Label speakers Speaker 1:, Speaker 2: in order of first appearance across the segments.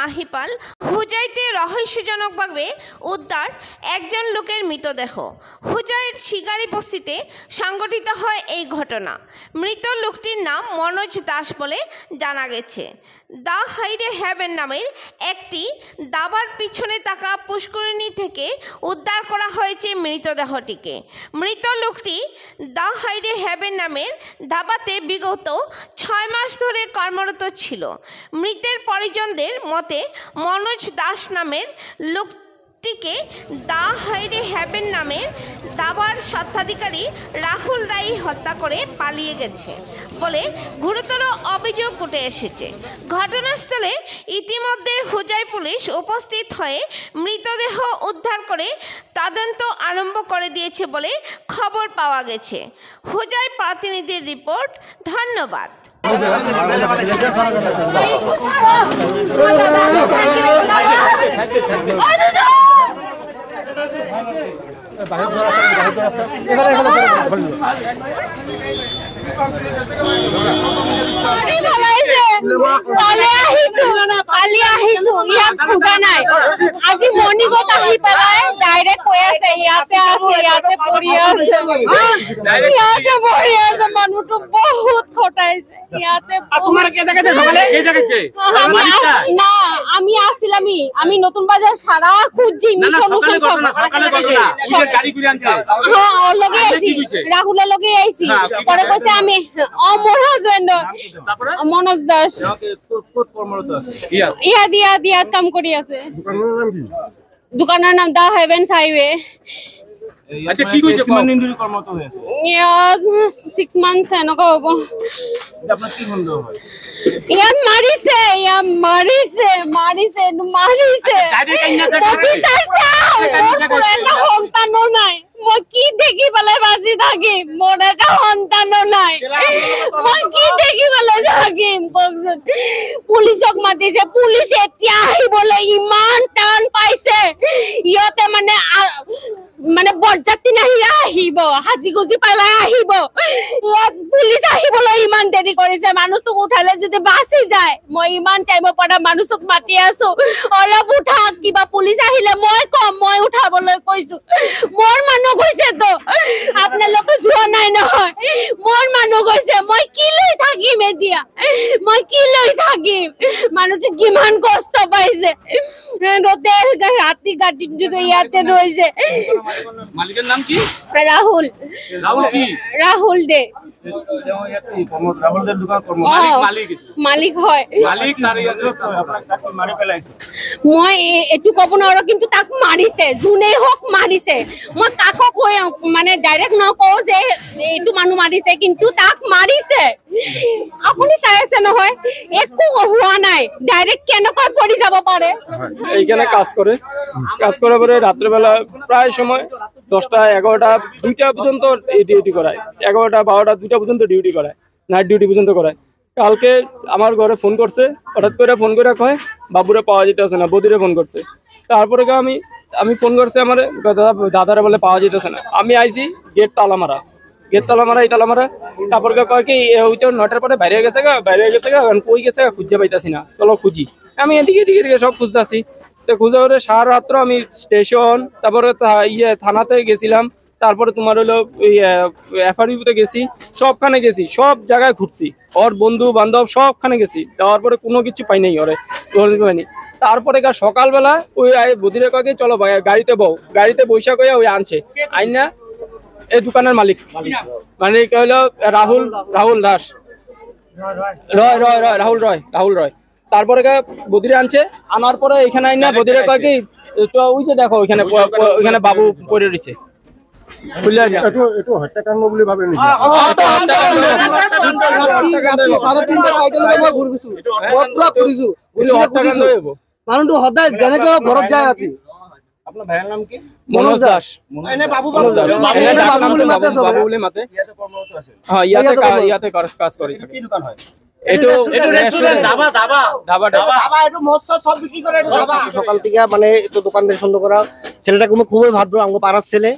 Speaker 1: মাহিপাল হুজাইতে রহস্যজনকভাবে উদ্ধার একজন লোকের মৃতদেহ। হুজাইর শিকারী বস্তিতে সংঘটিত হয় এই ঘটনা। মৃত লোকটির নাম মনোজ দাস বলে জানা গেছে। দ্য হাইডে হ্যাভেন নামের একটি দাবার পিছনে থাকা পুষ্করিণী থেকে উদ্ধার করা হয়েছে মৃতদেহটিকে। মৃত লোকটি দ্য হাইডে হ্যাভেন নামের ধাবাতে বিগত 6 মাস ধরে কর্মরত ছিল। মৃতের পরিজনদের মতে মনোজ দাস নামের লোকটিকে দ্য হাইডে হ্যাভেন নামের দাবার স্বত্বাধিকারী রাহুল রায় হত্যা করে পালিয়ে গেছে বলে গুরুতর অভিযোগ উঠে এসেছে। ঘটনাস্থলে ইতিমধ্যে হুজাই পুলিশ উপস্থিত হয়ে মৃতদেহ উদ্ধার করে তদন্ত আরম্ভ করে দিয়েছে বলে খবর পাওয়া গেছে। হুজাই প্রতিনিধির রিপোর্ট। ধন্যবাদ।
Speaker 2: আজি মৰ্ণিঙত আহি পেলাই ডাইৰেক্ট কৈ আছে ইয়াতে আছে, ইয়াতে পৰি আছে, ইয়াতে পৰি আছে। মানুহটো বহুত খটাইছে ইয়াতে। না আমি আসছিলাম, আমি নতুন বাজার সারা খুঁজছি লগে আইছি, রাহুলের লগে আইছি। পরে কইছে আমি মোর হাজবেন্ড মনোজ দাস ইয়া কাম করি আছে। দোকানের নাম দা হেভেন্স হাইওয়ে।
Speaker 3: আচ্ছা কি কইছে কিমান দিন ধরে কর্মরত হয়েছে?
Speaker 2: 6 মান্থ এনেকা হবো।
Speaker 3: আপনার কি সন্দেহ হয়?
Speaker 2: মারিছে সন্তানো নাই। মই কি দেখি পেলাই বাঁচি থাকিম? মোৰ এটা সন্তানো নাই, মই কি দেখি পেলাই থাকিম কওকচোন? পুলিচক মাতিছে, পুলিচ এতিয়া আহিবলৈ ইমান টান পাইছে। ইহঁতে মানে বৰযাত্ৰী নাহি আহিব, সাজি গুজি পেলাই আহিব। ইয়াত পুলিচ আহিবলৈ ইমান দেৰি কৰিছে। মানুহটোক উঠালে যদি বাচি যায়, মই ইমান টাইমৰ পৰা মানুহক মাতি আছো অলপ উঠাক। কিবা পুলিচ আহিলে মই কম, মই উঠাবলৈ কৈছো। মোৰ মানুহ গৈছে তো, আপোনালোকে যোৱা নাই নহয়। মোৰ মানুহ গৈছে, মই কি লৈ থাকিম এতিয়া? মই কি লৈ থাকিম? মানুহটো কিমান কষ্ট পাইছে, ৰাতি গাড়ীত ইয়াতে ৰৈছে।
Speaker 3: মালিকের নাম কি?
Speaker 2: রাহুল। রাহুল দে। মালিক হয়। মই এইটো কব নোৱাৰো, কিন্তু তাক মাৰিছে, যোনে হওক মাৰিছে। মই কাকো কৈ মানে ডাইৰেক্ট নকওঁ যে এইটো মানুহ মাৰিছে, কিন্তু তাক মাৰিছে। আপুনি চাই আছে নহয়, একো হোৱা নাই, ডাইৰেক্ট কেনেকৈ পৰি যাব পাৰে।
Speaker 4: এইখানে কাজ করার পরে রাত্রেবেলা প্রায় সময় 10টা 11টা 2টা পর্যন্ত ডিউটি করায়, 11টা 12টা 2টা পর্যন্ত ডিউটি করায়, নাইট ডিউটি পর্যন্ত করায়। কালকে আমার ঘরে ফোন করছে, হঠাৎ করে ফোন করে কয় বাবুরে পাওয়া যেতেছে না, বদিরে ফোন করছে। তারপরে আমি ফোন করছে আমার দাদারা বলে পাওয়া যেতেছে না। আমি আইছি, গেট তালা মারা, এই তালা মারা। তারপরে কয় কি ওইটা 9টার পরে বাইরে গেছে গা, কই গেছে খুঁজে পাইতাছি না, চলো খুঁজি। আমি এদিকে সব খুঁজতেছি। খুঁজে করে সারা রাত্র আমি স্টেশন, তারপরে থানাতে গেছিলাম, তারপরে তোমার হলো এফআরইউতে গেছি, সবখানে গেছি, সব জায়গায় ঘুরছি, ওর বন্ধু বান্ধব সবখানে গেছি। যাওয়ার পরে কোনো কিছু পাই নাই, পাইনি। তারপরে সকালবেলা ওই বদিরে কয়ে চলো গাড়িতে গাড়িতে বৈশা কয়ে ওই আনছে আইনা এই দোকানের মালিক হলো রাহুল দাস রাহুল রয়। তারপরে বদিরে আনছে, আনার পরে এখানে আইনা বদিরে কয় কি তো ওই যে দেখো ওইখানে বাবু পড়ে রয়েছে।
Speaker 5: মানুহটো সদায় যেনেকে ঘৰত যায় ৰাতি।
Speaker 3: আপনার ভাইয়ের নাম কি?
Speaker 4: মনোজ দাস।
Speaker 3: বাবু
Speaker 4: বলে মাতে। হ্যাঁ, ইয়াতে কাজ করে।
Speaker 3: কি দোকান হয়?
Speaker 4: এটো রেস্টুরেন্ট,
Speaker 5: সকাল থেকে মানে একটু দোকানদারি সন্দেহ করা। ছেলেটাকে খুবই ভাদ্র, আঙ্গ পাড়ার ছেলে।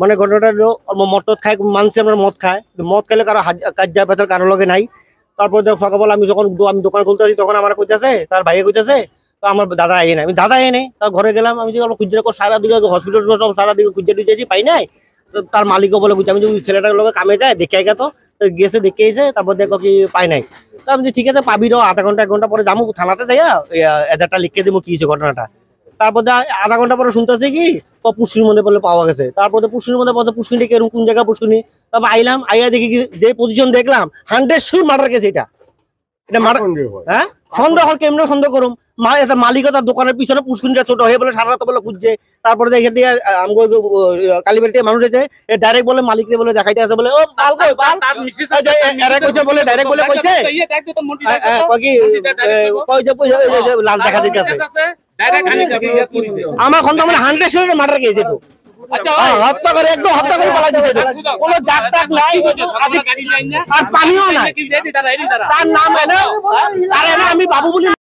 Speaker 5: মানে ঘটনাটা হলো মদ খায়, মানছি আমরা মদ খায়, মদ খাইলে কারো কাজ বেচার কারো লগে নাই। তারপর সকালবেলা আমি যখন দোকান খুলতে আসি, তখন আমার কইতেছে, তার ভাইয়া কইতেছে তো আমার দাদা আয়ে নাই, আমি দাদা আয়ে নাই, তার ঘরে গেলাম, আমি যে খুঁজে সারা দিকে হসপিটাল সব সারা দিকে খুঁজে টুজেছি পাই নাই। তো তার মালিকও বলে খুঁজে, আমি যে ছেলেটার লোকে কামে যায় দেখে আগে, তো গেছে দেখে এসে তারপর দেখো কি পাই নাই। তো আমি ঠিক আছে পাবি র, আধা ঘন্টা 1 ঘন্টা পরে যাবো থানাতে যাইয়া এজারটা লিখে দেবো কি হয়েছে ঘটনাটা। তারপর আধা ঘন্টা পরে শুনতেছি কি পুষ্করির মধ্যে বলে পাওয়া গেছে। তারপরে পুষ্করির মধ্যে বলতে পুষ্করিটা কেরকম কোন জায়গা পুষ্করিনী, তারপর আইলাম, আইয়া দেখি যে পজিশন দেখলাম 100% মার্ডার কেস। এটা হ্যাঁ সন্দেহ, কেমন সন্দেহ করুম, মালিক তার দোকানের পিছনে পুষ্করিটা ছোট হয়ে বলে সারা রাত বলে খুঁজছে। তারপরে দেখে দিয়ে কালীবাড়ি থেকে মানুষ এসে ডাইরেক্ট বলে মালিককে বলে দেখাইতে আছে বলে ও পাল কই পাল বলে ডাইরেক্ট বলে কইছে লাশ দেখা যাইতেছে। আমার খন্দ মানে 100% মার্ডার কেস। এটা হত্যা করে একদম হত্যা করে পালাই দিয়েছে, কোনো জাত টাক নাই আর পানিও নাই। তার নাম এনে আমি বাবু বলি